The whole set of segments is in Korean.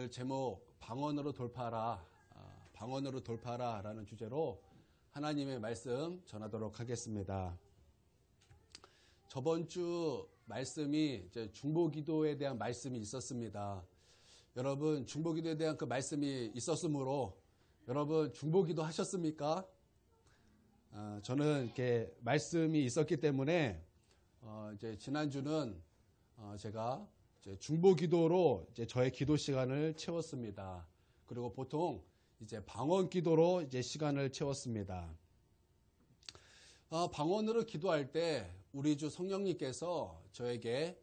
오늘 제목 방언으로 돌파하라, 방언으로 돌파하라 라는 주제로 하나님의 말씀 전하도록 하겠습니다. 저번 주 말씀이 이제 중보기도에 대한 말씀이 있었습니다. 여러분 중보기도에 대한 그 말씀이 있었으므로 여러분 중보기도 하셨습니까? 저는 이렇게 말씀이 있었기 때문에 이제 지난주는 제가 이제 중보기도로 이제 저의 기도 시간을 채웠습니다. 그리고 보통 이제 방언기도로 이제 시간을 채웠습니다. 방언으로 기도할 때 우리 주 성령님께서 저에게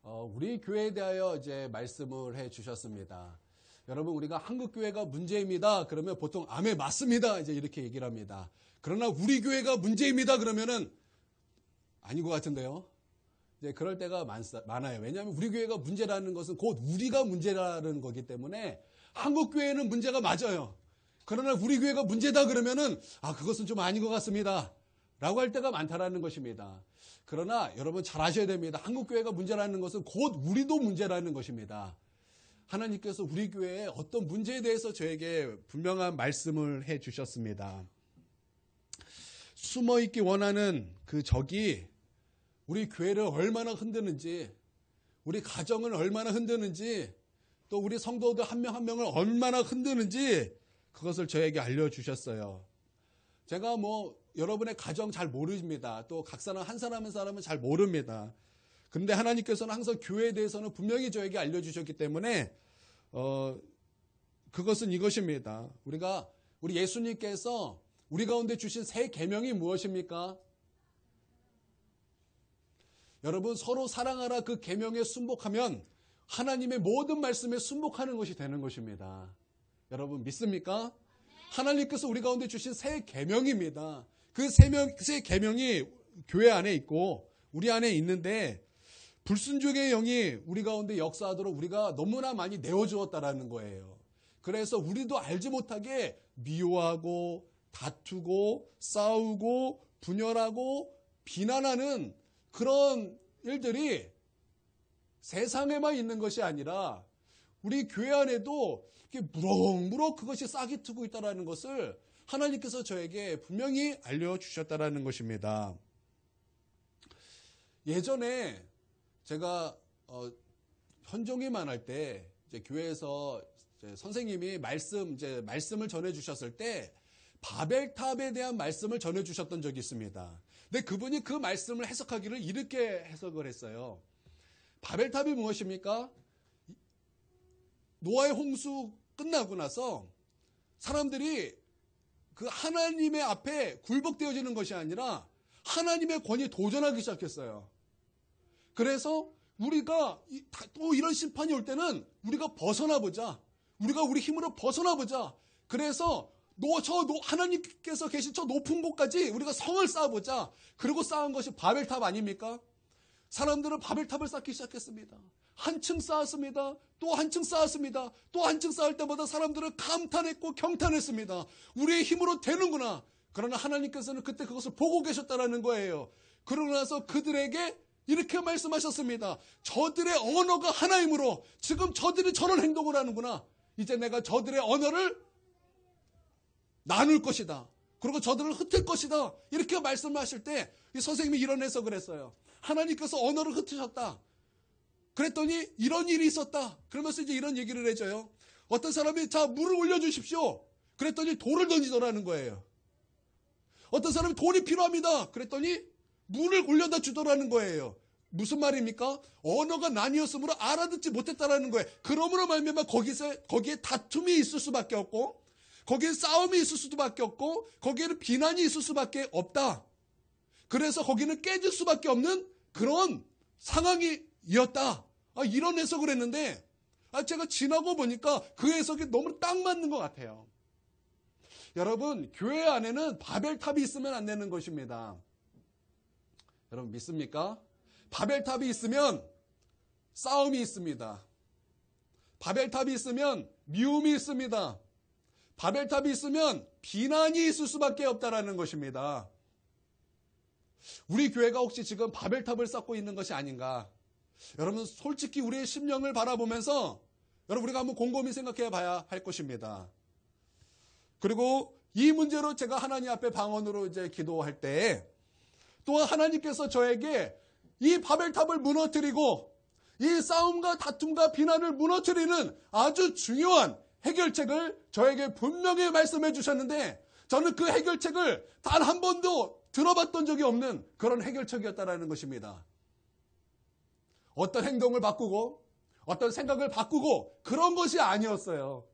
우리 교회에 대하여 이제 말씀을 해 주셨습니다. 여러분 우리가 한국 교회가 문제입니다. 그러면 보통 아멘 맞습니다. 이제 이렇게 얘기를 합니다. 그러나 우리 교회가 문제입니다. 그러면은 아닌 것 같은데요. 이제 그럴 때가 많아요. 왜냐하면 우리 교회가 문제라는 것은 곧 우리가 문제라는 거기 때문에 한국 교회는 문제가 맞아요. 그러나 우리 교회가 문제다 그러면은 그것은 좀 아닌 것 같습니다. 라고 할 때가 많다라는 것입니다. 그러나 여러분 잘 아셔야 됩니다. 한국 교회가 문제라는 것은 곧 우리도 문제라는 것입니다. 하나님께서 우리 교회의 어떤 문제에 대해서 저에게 분명한 말씀을 해 주셨습니다. 숨어있기 원하는 그 적이 우리 교회를 얼마나 흔드는지, 우리 가정을 얼마나 흔드는지, 또 우리 성도들 한 명 한 명을 얼마나 흔드는지 그것을 저에게 알려주셨어요. 제가 여러분의 가정 잘 모릅니다. 또 각 사람 한 사람 한 사람은 잘 모릅니다. 그런데 하나님께서는 항상 교회에 대해서는 분명히 저에게 알려주셨기 때문에 그것은 이것입니다. 우리 예수님께서 우리 가운데 주신 새 계명이 무엇입니까? 여러분 서로 사랑하라 그 계명에 순복하면 하나님의 모든 말씀에 순복하는 것이 되는 것입니다. 여러분 믿습니까? 하나님께서 우리 가운데 주신 새 계명입니다. 그 새 계명이 교회 안에 있고 우리 안에 있는데 불순종의 영이 우리 가운데 역사하도록 우리가 너무나 많이 내어주었다라는 거예요. 그래서 우리도 알지 못하게 미워하고 다투고 싸우고 분열하고 비난하는 그런 일들이 세상에만 있는 것이 아니라 우리 교회 안에도 이렇게 무럭무럭 그것이 싹이 트고 있다는 것을 하나님께서 저에게 분명히 알려주셨다는 것입니다. 예전에 제가 현종회만 할 때 이제 교회에서 이제 선생님이 말씀을 전해주셨을 때 바벨탑에 대한 말씀을 전해주셨던 적이 있습니다. 근데 그분이 그 말씀을 해석하기를 이렇게 해석을 했어요. 바벨탑이 무엇입니까? 노아의 홍수 끝나고 나서 사람들이 그 하나님의 앞에 굴복되어지는 것이 아니라 하나님의 권위에 도전하기 시작했어요. 그래서 우리가 또 이런 심판이 올 때는 우리가 벗어나보자. 우리가 우리 힘으로 벗어나보자. 그래서 하나님께서 계신 저 높은 곳까지 우리가 성을 쌓아보자. 그리고 쌓은 것이 바벨탑 아닙니까? 사람들은 바벨탑을 쌓기 시작했습니다. 한층 쌓았습니다. 또 한층 쌓았습니다. 또 한층 쌓을 때마다 사람들은 감탄했고 경탄했습니다. 우리의 힘으로 되는구나. 그러나 하나님께서는 그때 그것을 보고 계셨다는 거예요. 그러고 나서 그들에게 이렇게 말씀하셨습니다. 저들의 언어가 하나이므로 지금 저들이 저런 행동을 하는구나. 이제 내가 저들의 언어를 나눌 것이다. 그리고 저들을 흩을 것이다. 이렇게 말씀하실 때 이 선생님이 이런 해석을 했어요. 하나님께서 언어를 흩으셨다. 그랬더니 이런 일이 있었다. 그러면서 이제 이런 얘기를 해줘요. 어떤 사람이 자 물을 올려주십시오. 그랬더니 돌을 던지더라는 거예요. 어떤 사람이 돈이 필요합니다. 그랬더니 물을 올려다 주더라는 거예요. 무슨 말입니까? 언어가 나뉘었으므로 알아듣지 못했다라는 거예요. 그러므로 말미암아 거기에 다툼이 있을 수밖에 없고 거기에 싸움이 있을 수밖에 없고 거기에는 비난이 있을 수밖에 없다. 그래서 거기는 깨질 수밖에 없는 그런 상황이었다. 이런 해석을 했는데 제가 지나고 보니까 그 해석이 너무 딱 맞는 것 같아요. 여러분 교회 안에는 바벨탑이 있으면 안 되는 것입니다. 여러분 믿습니까? 바벨탑이 있으면 싸움이 있습니다. 바벨탑이 있으면 미움이 있습니다. 바벨탑이 있으면 비난이 있을 수밖에 없다라는 것입니다. 우리 교회가 혹시 지금 바벨탑을 쌓고 있는 것이 아닌가? 여러분 솔직히 우리의 심령을 바라보면서 여러분 우리가 한번 곰곰이 생각해 봐야 할 것입니다. 그리고 이 문제로 제가 하나님 앞에 방언으로 이제 기도할 때 또한 하나님께서 저에게 이 바벨탑을 무너뜨리고 이 싸움과 다툼과 비난을 무너뜨리는 아주 중요한 해결책을 저에게 분명히 말씀해 주셨는데 저는 그 해결책을 단 한 번도 들어봤던 적이 없는 그런 해결책이었다라는 것입니다. 어떤 행동을 바꾸고 어떤 생각을 바꾸고 그런 것이 아니었어요.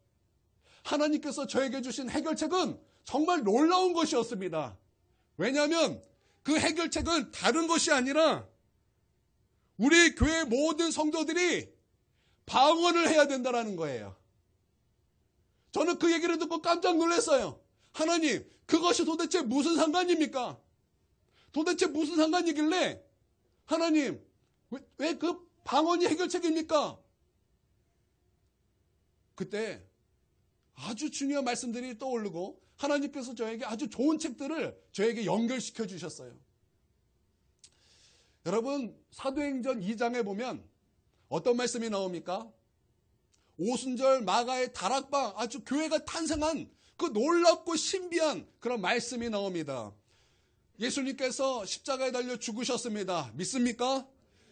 하나님께서 저에게 주신 해결책은 정말 놀라운 것이었습니다. 왜냐하면 그 해결책은 다른 것이 아니라 우리 교회 모든 성도들이 방언을 해야 된다는 거예요. 저는 그 얘기를 듣고 깜짝 놀랐어요. 하나님, 그것이 도대체 무슨 상관입니까? 도대체 무슨 상관이길래 하나님, 왜 그 방언이 해결책입니까? 그때 아주 중요한 말씀들이 떠오르고 하나님께서 저에게 아주 좋은 책들을 저에게 연결시켜 주셨어요. 여러분 사도행전 2장에 보면 어떤 말씀이 나옵니까? 오순절 마가의 다락방 아주 교회가 탄생한 그 놀랍고 신비한 그런 말씀이 나옵니다. 예수님께서 십자가에 달려 죽으셨습니다. 믿습니까?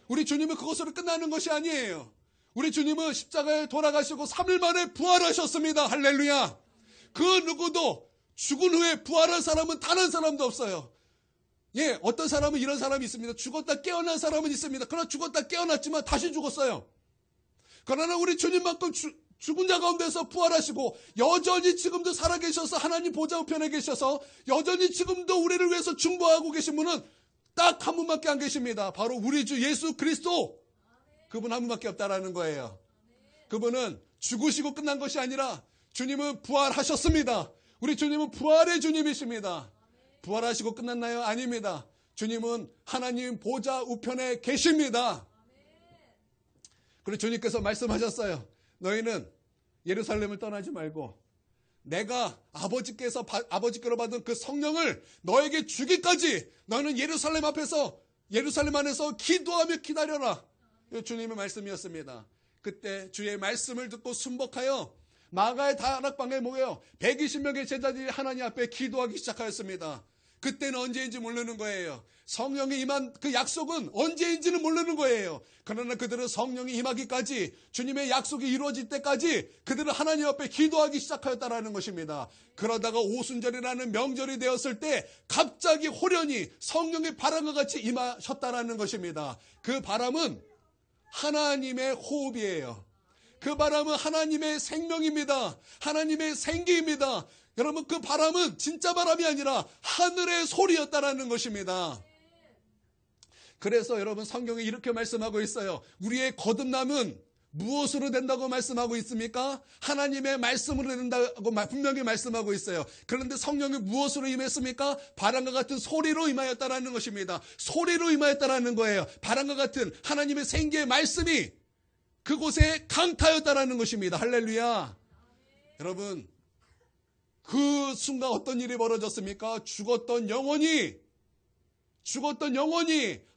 우리 주님은 그것으로 끝나는 것이 아니에요. 우리 주님은 십자가에 돌아가시고 3일 만에 부활하셨습니다. 할렐루야. 그 누구도 죽은 후에 부활한 사람은 단 한 사람도 없어요. 예, 어떤 사람은 이런 사람이 있습니다. 죽었다 깨어난 사람은 있습니다. 그러나 죽었다 깨어났지만 다시 죽었어요. 그러나 우리 주님만큼 죽은 자 가운데서 부활하시고 여전히 지금도 살아계셔서 하나님 보좌 우편에 계셔서 여전히 지금도 우리를 위해서 중보하고 계신 분은 딱 한 분밖에 안 계십니다. 바로 우리 주 예수 그리스도. 그분 한 분밖에 없다라는 거예요. 그분은 죽으시고 끝난 것이 아니라 주님은 부활하셨습니다. 우리 주님은 부활의 주님이십니다. 부활하시고 끝났나요? 아닙니다. 주님은 하나님 보좌 우편에 계십니다. 그리고 주님께서 말씀하셨어요. 너희는 예루살렘을 떠나지 말고 내가 아버지께로 받은 그 성령을 너에게 주기까지 너는 예루살렘 안에서 기도하며 기다려라. 주님의 말씀이었습니다. 그때 주의 말씀을 듣고 순복하여 마가의 다락방에 모여 120명의 제자들이 하나님 앞에 기도하기 시작하였습니다. 그때는 언제인지 모르는 거예요. 성령이 임한 그 약속은 언제인지는 모르는 거예요. 그러나 그들은 성령이 임하기까지 주님의 약속이 이루어질 때까지 그들은 하나님 앞에 기도하기 시작하였다는 것입니다. 그러다가 오순절이라는 명절이 되었을 때 갑자기 호련히 성령의 바람과 같이 임하셨다는 것입니다. 그 바람은 하나님의 호흡이에요. 그 바람은 하나님의 생명입니다. 하나님의 생기입니다. 여러분 그 바람은 진짜 바람이 아니라 하늘의 소리였다라는 것입니다. 그래서 여러분 성경에 이렇게 말씀하고 있어요. 우리의 거듭남은 무엇으로 된다고 말씀하고 있습니까? 하나님의 말씀으로 된다고 분명히 말씀하고 있어요. 그런데 성령이 무엇으로 임했습니까? 바람과 같은 소리로 임하였다라는 것입니다. 소리로 임하였다라는 거예요. 바람과 같은 하나님의 생기의 말씀이 그곳에 강타였다라는 것입니다. 할렐루야. 여러분 그 순간 어떤 일이 벌어졌습니까? 죽었던 영혼이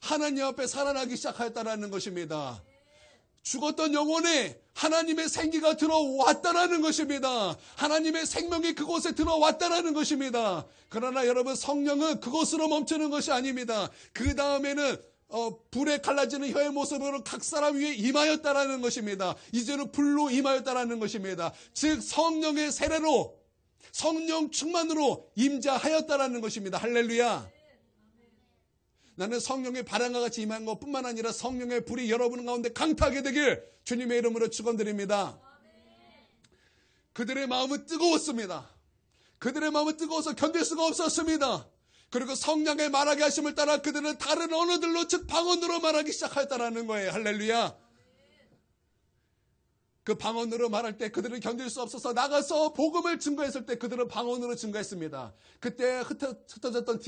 하나님 앞에 살아나기 시작하였다라는 것입니다. 죽었던 영혼에 하나님의 생기가 들어왔다라는 것입니다. 하나님의 생명이 그곳에 들어왔다라는 것입니다. 그러나 여러분 성령은 그곳으로 멈추는 것이 아닙니다. 그 다음에는 불에 갈라지는 혀의 모습으로 각 사람 위에 임하였다라는 것입니다. 이제는 불로 임하였다라는 것입니다. 즉 성령의 세례로 성령 충만으로 임자하였다라는 것입니다. 할렐루야. 나는 성령의 바람과 같이 임한 것뿐만 아니라 성령의 불이 여러분 가운데 강타하게 되길 주님의 이름으로 축원드립니다. 그들의 마음은 뜨거웠습니다. 그들의 마음은 뜨거워서 견딜 수가 없었습니다. 그리고 성령의 말하게 하심을 따라 그들은 다른 언어들로 즉 방언으로 말하기 시작하였다는 거예요. 할렐루야. 그 방언으로 말할 때 그들은 견딜 수 없어서 나가서 복음을 증거했을 때 그들은 방언으로 증거했습니다. 그때 흩어졌던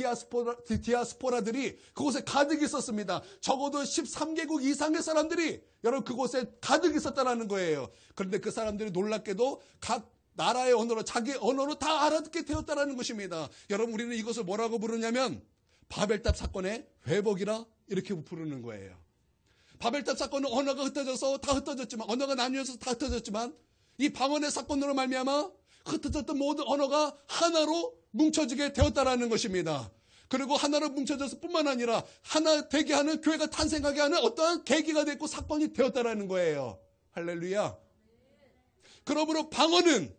디아스포라들이 그곳에 가득 있었습니다. 적어도 13개국 이상의 사람들이 여러분 그곳에 가득 있었다는 거예요. 그런데 그 사람들이 놀랍게도 각 나라의 언어로 자기 언어로 다 알아듣게 되었다는 것입니다. 여러분 우리는 이것을 뭐라고 부르냐면 바벨탑 사건의 회복이라 이렇게 부르는 거예요. 바벨탑 사건은 언어가 흩어져서 다 흩어졌지만, 언어가 나뉘어서 다 흩어졌지만, 이 방언의 사건으로 말미암아 흩어졌던 모든 언어가 하나로 뭉쳐지게 되었다라는 것입니다. 그리고 하나로 뭉쳐져서 뿐만 아니라 하나 되게 하는, 교회가 탄생하게 하는 어떠한 계기가 됐고 사건이 되었다라는 거예요. 할렐루야. 그러므로 방언은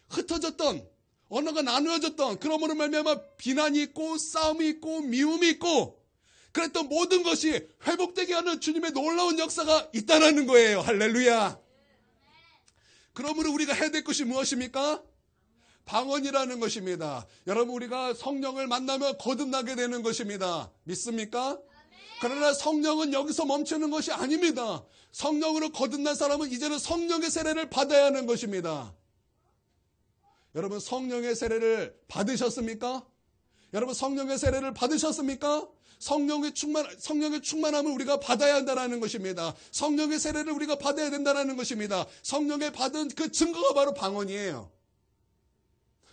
흩어졌던, 언어가 나누어졌던, 그러므로 말미암아 비난이 있고 싸움이 있고 미움이 있고 그랬던 모든 것이 회복되게 하는 주님의 놀라운 역사가 있다라는 거예요. 할렐루야. 그러므로 우리가 해야 될 것이 무엇입니까? 방언이라는 것입니다. 여러분, 우리가 성령을 만나면 거듭나게 되는 것입니다. 믿습니까? 그러나 성령은 여기서 멈추는 것이 아닙니다. 성령으로 거듭난 사람은 이제는 성령의 세례를 받아야 하는 것입니다. 여러분, 성령의 세례를 받으셨습니까? 여러분, 성령의 세례를 받으셨습니까? 성령의 충만함을 우리가 받아야 한다는 것입니다. 성령의 세례를 우리가 받아야 된다는 것입니다. 성령의 받은 그 증거가 바로 방언이에요.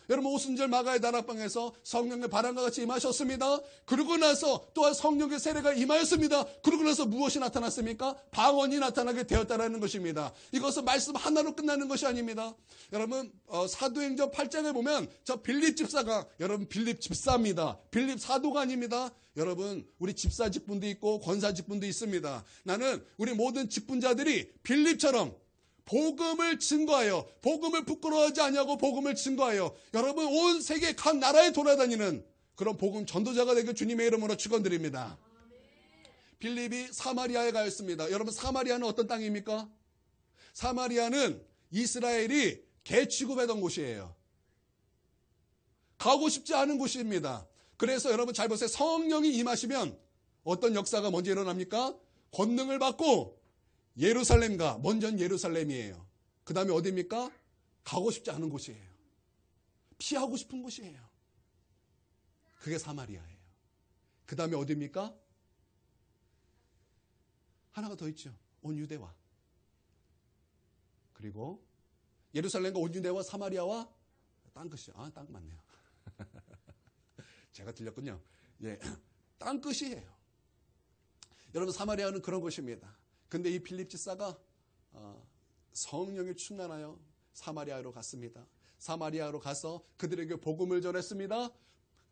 여러분, 오순절 마가의 다락방에서 성령의 바람과 같이 임하셨습니다. 그러고 나서 또한 성령의 세례가 임하였습니다. 그러고 나서 무엇이 나타났습니까? 방언이 나타나게 되었다는 것입니다. 이것은 말씀 하나로 끝나는 것이 아닙니다. 여러분, 사도행전 8장에 보면 저 빌립 집사가, 여러분, 빌립 집사입니다. 빌립 사도가 아닙니다. 여러분, 우리 집사 직분도 있고 권사 직분도 있습니다. 나는 우리 모든 직분자들이 빌립처럼 복음을 증거하여, 복음을 부끄러워하지 아니하고 복음을 증거하여 여러분 온 세계 각 나라에 돌아다니는 그런 복음 전도자가 되길 주님의 이름으로 축원드립니다. 빌립이 사마리아에 가였습니다. 여러분, 사마리아는 어떤 땅입니까? 사마리아는 이스라엘이 개 취급하던 곳이에요. 가고 싶지 않은 곳입니다. 그래서 여러분 잘 보세요. 성령이 임하시면 어떤 역사가 먼저 일어납니까? 권능을 받고 예루살렘과, 먼저는 예루살렘이에요. 그 다음에 어디입니까? 가고 싶지 않은 곳이에요. 피하고 싶은 곳이에요. 그게 사마리아예요. 그 다음에 어디입니까? 하나가 더 있죠. 온 유대와. 그리고 예루살렘과 온 유대와 사마리아와 땅끝이요. 아, 땅 맞네요. 제가 들렸군요. 예, 땅끝이에요. 여러분, 사마리아는 그런 곳입니다. 근데 이 빌립 집사가 성령이 충만하여 사마리아로 갔습니다. 사마리아로 가서 그들에게 복음을 전했습니다.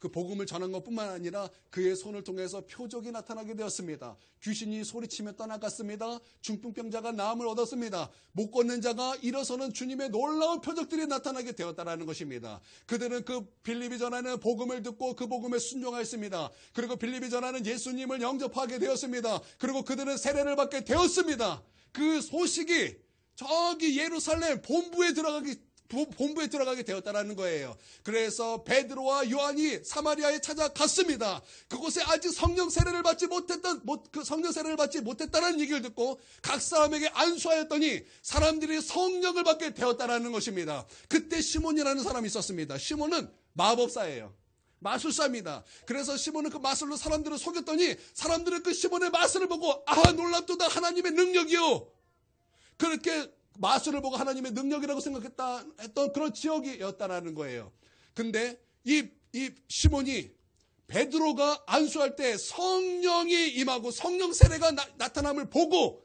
그 복음을 전한 것뿐만 아니라 그의 손을 통해서 표적이 나타나게 되었습니다. 귀신이 소리치며 떠나갔습니다. 중풍병자가 나음을 얻었습니다. 못 걷는 자가 일어서는 주님의 놀라운 표적들이 나타나게 되었다는 것입니다. 그들은 그 빌립이 전하는 복음을 듣고 그 복음에 순종하였습니다. 그리고 빌립이 전하는 예수님을 영접하게 되었습니다. 그리고 그들은 세례를 받게 되었습니다. 그 소식이 저기 예루살렘 본부에 들어가게 되었다는 거예요. 그래서 베드로와 요한이 사마리아에 찾아갔습니다. 그곳에 아직 성령 세례를 받지 못했다는 얘기를 듣고 각 사람에게 안수하였더니 사람들이 성령을 받게 되었다는 것입니다. 그때 시몬이라는 사람이 있었습니다. 시몬은 마법사예요. 마술사입니다. 그래서 시몬은 그 마술로 사람들을 속였더니 사람들은 그 시몬의 마술을 보고 아, 놀랍도다, 하나님의 능력이요. 그렇게 마술을 보고 하나님의 능력이라고 했던 그런 지역이었다라는 거예요. 근데 이 시몬이 베드로가 안수할 때 성령이 임하고 성령 세례가 나타남을 보고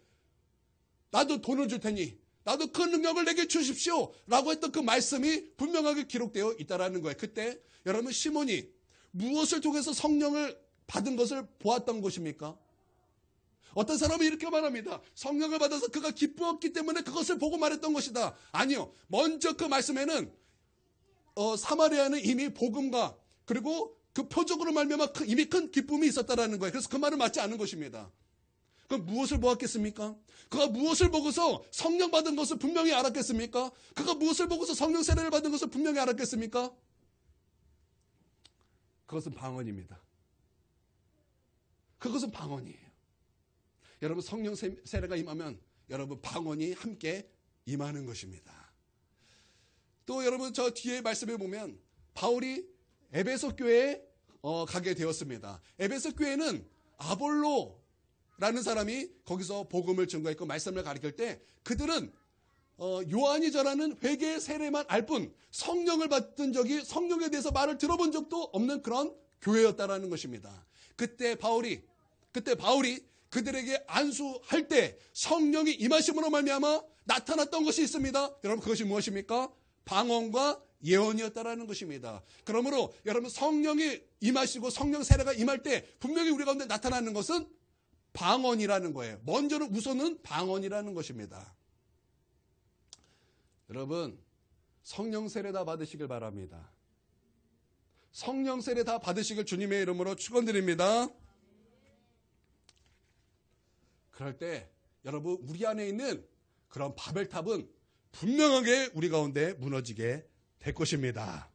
나도 돈을 줄 테니 나도 그 능력을 내게 주십시오 라고 했던 그 말씀이 분명하게 기록되어 있다라는 거예요. 그때 여러분, 시몬이 무엇을 통해서 성령을 받은 것을 보았던 것입니까? 어떤 사람은 이렇게 말합니다. 성령을 받아서 그가 기쁘었기 때문에 그것을 보고 말했던 것이다. 아니요. 먼저 그 말씀에는 사마리아는 이미 복음과 그리고 그 표적으로 말미암아 이미 큰 기쁨이 있었다라는 거예요. 그래서 그 말은 맞지 않은 것입니다. 그럼 무엇을 보았겠습니까? 그가 무엇을 보고서 성령 받은 것을 분명히 알았겠습니까? 그가 무엇을 보고서 성령 세례를 받은 것을 분명히 알았겠습니까? 그것은 방언입니다. 그것은 방언이에요. 여러분, 성령 세례가 임하면 여러분 방언이 함께 임하는 것입니다. 또 여러분, 저 뒤에 말씀을 보면 바울이 에베소 교회에 가게 되었습니다. 에베소 교회는 아볼로라는 사람이 거기서 복음을 증거했고 말씀을 가르칠 때 그들은 요한이 전하는 회개의 세례만 알 뿐 성령을 받은 적이, 성령에 대해서 말을 들어본 적도 없는 그런 교회였다라는 것입니다. 그때 바울이 그들에게 안수할 때 성령이 임하심으로 말미암아 나타났던 것이 있습니다. 여러분 그것이 무엇입니까? 방언과 예언이었다라는 것입니다. 그러므로 여러분 성령이 임하시고 성령 세례가 임할 때 분명히 우리 가운데 나타나는 것은 방언이라는 거예요. 먼저는 우선은 방언이라는 것입니다. 여러분 성령 세례 다 받으시길 바랍니다. 성령 세례 다 받으시길 주님의 이름으로 축원드립니다. 그럴 때 여러분 우리 안에 있는 그런 바벨탑은 분명하게 우리 가운데 무너지게 될 것입니다.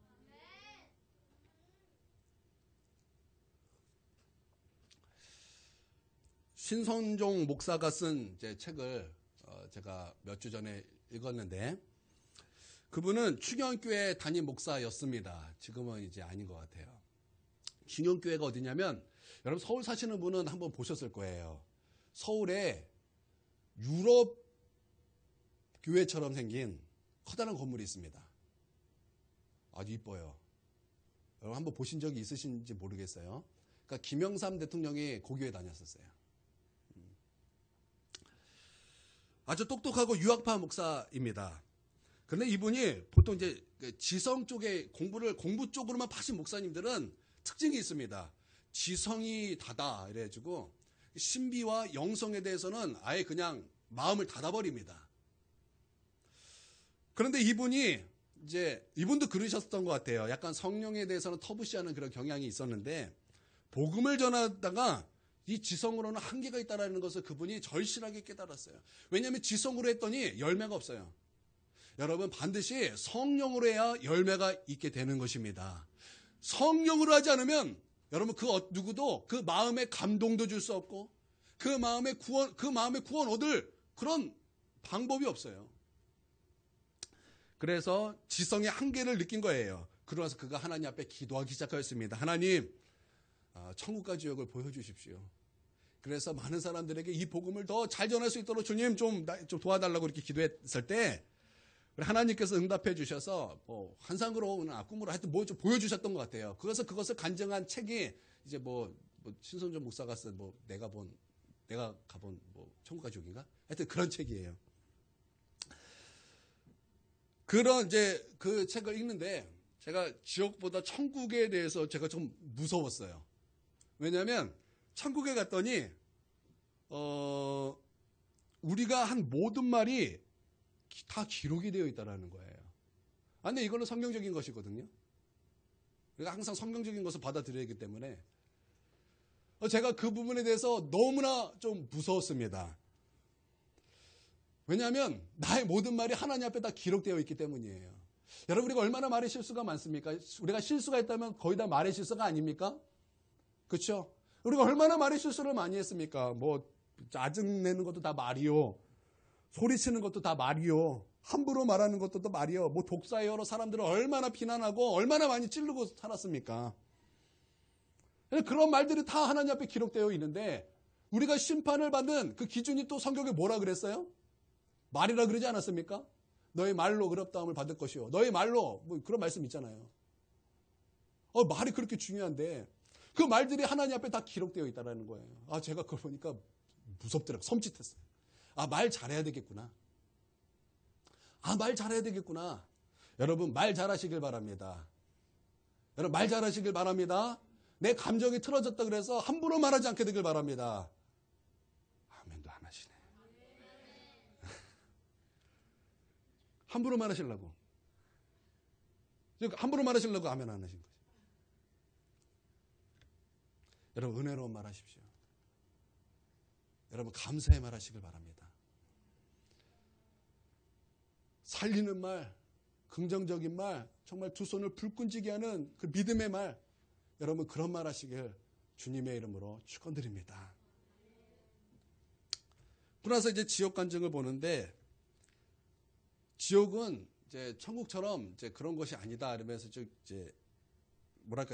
신선종 목사가 쓴 제 책을 제가 몇 주 전에 읽었는데 그분은 충영교회 담임 목사였습니다. 지금은 이제 아닌 것 같아요. 충영교회가 어디냐면 여러분 서울 사시는 분은 한번 보셨을 거예요. 서울에 유럽 교회처럼 생긴 커다란 건물이 있습니다. 아주 이뻐요. 여러분 한번 보신 적이 있으신지 모르겠어요. 그러니까 김영삼 대통령이 그 교회 다녔었어요. 아주 똑똑하고 유학파 목사입니다. 그런데 이분이 보통 이제 지성 쪽에 공부 쪽으로만 파신 목사님들은 특징이 있습니다. 지성이 닫아 이래가지고 신비와 영성에 대해서는 아예 그냥 마음을 닫아버립니다. 그런데 이분도 그러셨던 것 같아요. 약간 성령에 대해서는 터부시하는 그런 경향이 있었는데 복음을 전하다가 이 지성으로는 한계가 있다는 것을 그분이 절실하게 깨달았어요. 왜냐하면 지성으로 했더니 열매가 없어요. 여러분 반드시 성령으로 해야 열매가 있게 되는 것입니다. 성령으로 하지 않으면 여러분 그 누구도 그 마음에 감동도 줄 수 없고 그 마음의 구원 얻을 그런 방법이 없어요. 그래서 지성의 한계를 느낀 거예요. 그러면서 그가 하나님 앞에 기도하기 시작하였습니다. 하나님, 천국과 지옥을 보여주십시오. 그래서 많은 사람들에게 이 복음을 더 잘 전할 수 있도록 주님 좀 도와달라고 이렇게 기도했을 때 하나님께서 응답해 주셔서 환상으로 꿈으로 하여튼 뭐 좀 보여주셨던 것 같아요. 그것을 간증한 책이 이제 신선종 목사가 쓴 내가 가본 천국과 지옥인가? 하여튼 그런 책이에요. 그런 이제 그 책을 읽는데 제가 지옥보다 천국에 대해서 제가 좀 무서웠어요. 왜냐하면 천국에 갔더니 우리가 한 모든 말이 다 기록이 되어 있다는 거예요. 근데 이거는 성경적인 것이거든요. 우리가 항상 성경적인 것을 받아들여야 하기 때문에 제가 그 부분에 대해서 너무나 좀 무서웠습니다. 왜냐하면 나의 모든 말이 하나님 앞에 다 기록되어 있기 때문이에요. 여러분 우리가 얼마나 말의 실수가 많습니까? 우리가 실수가 있다면 거의 다 말의 실수가 아닙니까? 그렇죠? 우리가 얼마나 말의 실수를 많이 했습니까? 짜증내는 것도 다 말이요. 소리치는 것도 다 말이요. 함부로 말하는 것도 또 말이요. 독사여로 사람들을 얼마나 비난하고 얼마나 많이 찌르고 살았습니까? 그런 말들이 다 하나님 앞에 기록되어 있는데 우리가 심판을 받는 그 기준이 또 성경에 뭐라 그랬어요? 말이라 그러지 않았습니까? 너의 말로 의롭다함을 받을 것이요. 너의 말로 그런 말씀 있잖아요. 말이 그렇게 중요한데 그 말들이 하나님 앞에 다 기록되어 있다는 거예요. 제가 그걸 보니까 무섭더라고요. 섬찟했어요. 말 잘해야 되겠구나. 말 잘해야 되겠구나. 여러분 말 잘하시길 바랍니다. 여러분 말 잘하시길 바랍니다. 내 감정이 틀어졌다 그래서 함부로 말하지 않게 되길 바랍니다. 아멘도 안 하시네. 함부로 말하시려고. 함부로 말하시려고 아멘 안 하신 거죠. 여러분 은혜로운 말 하십시오. 여러분 감사의 말 하시길 바랍니다. 살리는 말, 긍정적인 말, 정말 두 손을 불끈지게 하는 그 믿음의 말, 여러분 그런 말 하시길 주님의 이름으로 축원드립니다. 그러나서 이제 지옥 간증을 보는데 지옥은 이제 천국처럼 이제 그런 것이 아니다 이러면서 이제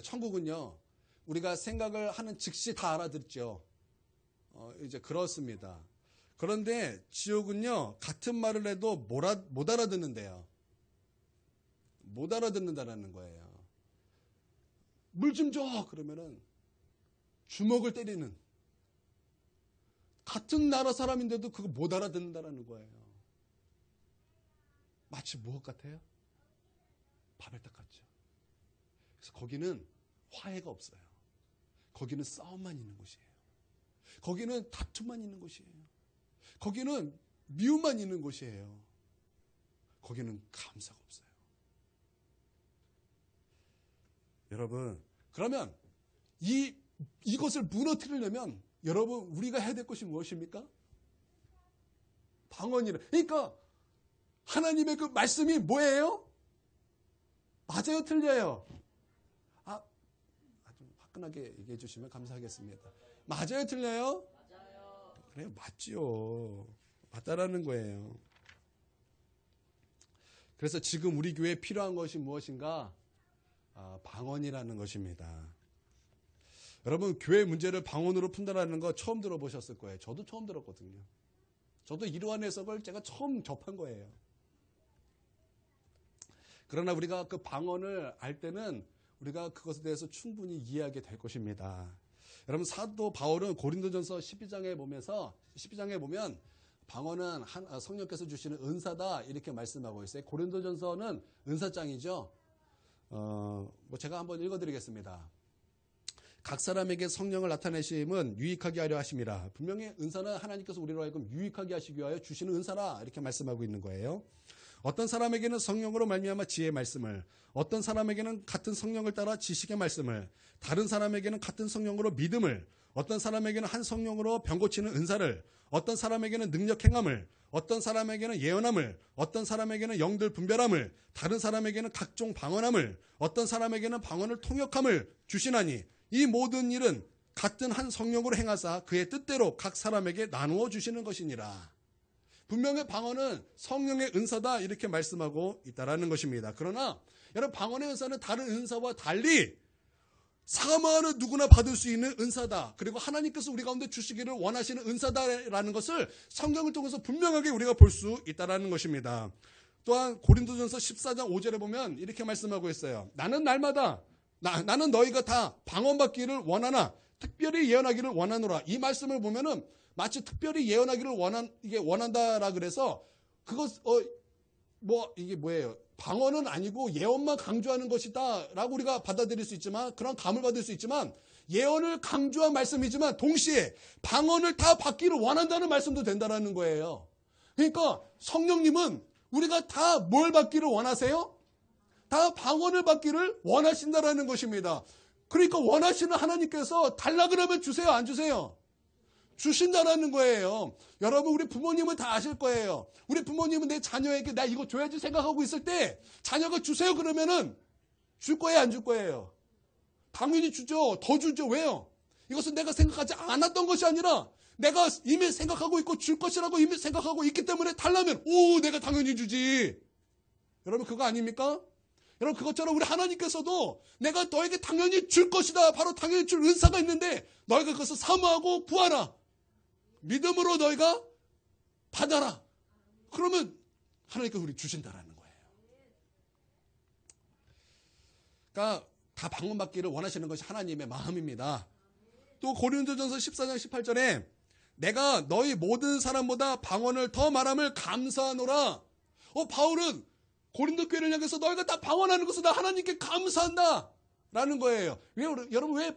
천국은요 우리가 생각을 하는 즉시 다 알아듣죠. 이제 그렇습니다. 그런데 지옥은요 같은 말을 해도 못 알아듣는데요. 못 알아듣는다라는 거예요. 물 좀 줘 그러면은 주먹을 때리는 같은 나라 사람인데도 그거 못 알아듣는다라는 거예요. 마치 무엇 같아요? 바벨탑 같죠. 그래서 거기는 화해가 없어요. 거기는 싸움만 있는 곳이에요. 거기는 다툼만 있는 곳이에요. 거기는 미움만 있는 곳이에요. 거기는 감사가 없어요. 여러분, 그러면 이것을 무너뜨리려면 여러분 우리가 해야 될 것이 무엇입니까? 방언이라. 그러니까 하나님의 그 말씀이 뭐예요? 맞아요, 틀려요? 아주 화끈하게 얘기해 주시면 감사하겠습니다. 맞아요, 틀려요? 맞아요. 그래, 맞지요. 맞다라는 거예요. 그래서 지금 우리 교회에 필요한 것이 무엇인가? 방언이라는 것입니다. 여러분, 교회 문제를 방언으로 푼다라는 거 처음 들어보셨을 거예요. 저도 처음 들었거든요. 저도 이러한 해석을 제가 처음 접한 거예요. 그러나 우리가 그 방언을 알 때는 우리가 그것에 대해서 충분히 이해하게 될 것입니다. 여러분, 사도 바울은 고린도전서 12장에 보면 방언은 성령께서 주시는 은사다 이렇게 말씀하고 있어요. 고린도전서는 은사장이죠. 제가 한번 읽어드리겠습니다. 각 사람에게 성령을 나타내심은 유익하게 하려 하심이라. 분명히 은사는 하나님께서 우리로 하여금 유익하게 하시기 위하여 주시는 은사라 이렇게 말씀하고 있는 거예요. 어떤 사람에게는 성령으로 말미암아 지혜의 말씀을, 어떤 사람에게는 같은 성령을 따라 지식의 말씀을, 다른 사람에게는 같은 성령으로 믿음을, 어떤 사람에게는 한 성령으로 병 고치는 은사를, 어떤 사람에게는 능력 행함을, 어떤 사람에게는 예언함을, 어떤 사람에게는 영들 분별함을, 다른 사람에게는 각종 방언함을, 어떤 사람에게는 방언을 통역함을 주시나니 이 모든 일은 같은 한 성령으로 행하사 그의 뜻대로 각 사람에게 나누어 주시는 것이니라. 분명히 방언은 성령의 은사다 이렇게 말씀하고 있다라는 것입니다. 그러나 여러분, 방언의 은사는 다른 은사와 달리 사모하는 누구나 받을 수 있는 은사다. 그리고 하나님께서 우리 가운데 주시기를 원하시는 은사다라는 것을 성경을 통해서 분명하게 우리가 볼 수 있다라는 것입니다. 또한 고린도전서 14장 5절에 보면 이렇게 말씀하고 있어요. 나는 날마다 나는 너희가 다 방언 받기를 원하나 특별히 예언하기를 원하노라. 이 말씀을 보면은 마치 특별히 예언하기를 원한다라 그래서 이게 뭐예요? 방언은 아니고 예언만 강조하는 것이다라고 우리가 받아들일 수 있지만, 그런 감을 받을 수 있지만, 예언을 강조한 말씀이지만 동시에 방언을 다 받기를 원한다는 말씀도 된다라는 거예요. 그러니까 성령님은 우리가 다 뭘 받기를 원하세요? 다 방언을 받기를 원하신다라는 것입니다. 그러니까 원하시는 하나님께서 달라 그러면 주세요, 안 주세요? 주신다라는 거예요. 여러분, 우리 부모님은 다 아실 거예요. 우리 부모님은 내 자녀에게 나 이거 줘야지 생각하고 있을 때 자녀가 주세요 그러면은 줄 거예요, 안 줄 거예요? 당연히 주죠. 더 주죠. 왜요? 이것은 내가 생각하지 않았던 것이 아니라 내가 이미 생각하고 있고 줄 것이라고 이미 생각하고 있기 때문에 달라면 내가 당연히 주지. 여러분, 그거 아닙니까? 여러분, 그것처럼 우리 하나님께서도 내가 너에게 당연히 줄 것이다. 바로 당연히 줄 은사가 있는데 너희가 그것을 사모하고 구하라. 믿음으로 너희가 받아라. 그러면 하나님께서 우리 주신다라는 거예요. 그러니까 다 방언 받기를 원하시는 것이 하나님의 마음입니다. 또 고린도전서 14장 18절에 내가 너희 모든 사람보다 방언을 더 말함을 감사하노라. 바울은 고린도 교회를 향해서 너희가 다 방언하는 것을 나 하나님께 감사한다 라는 거예요. 여러분, 왜